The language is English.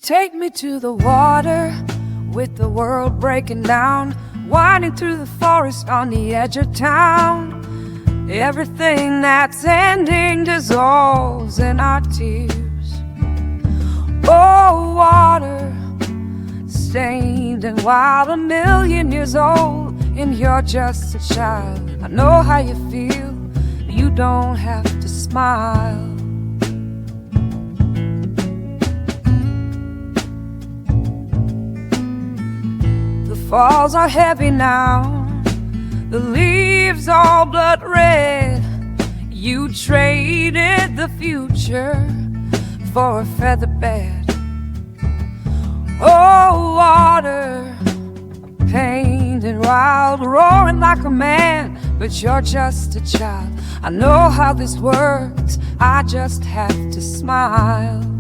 Take me to the water with the world breaking down, winding through the forest on the edge of town. Everything that's ending dissolves in our tears. Oh, water, stained and wild, 1,000,000 years old, and you're just a child. I know how you feel, you don't have to smile. Falls are heavy now, the leaves all blood red. You traded the future for a feather bed. Oh, water, pained and wild, roaring like a man, but you're just a child. I know how this works, I just have to smile.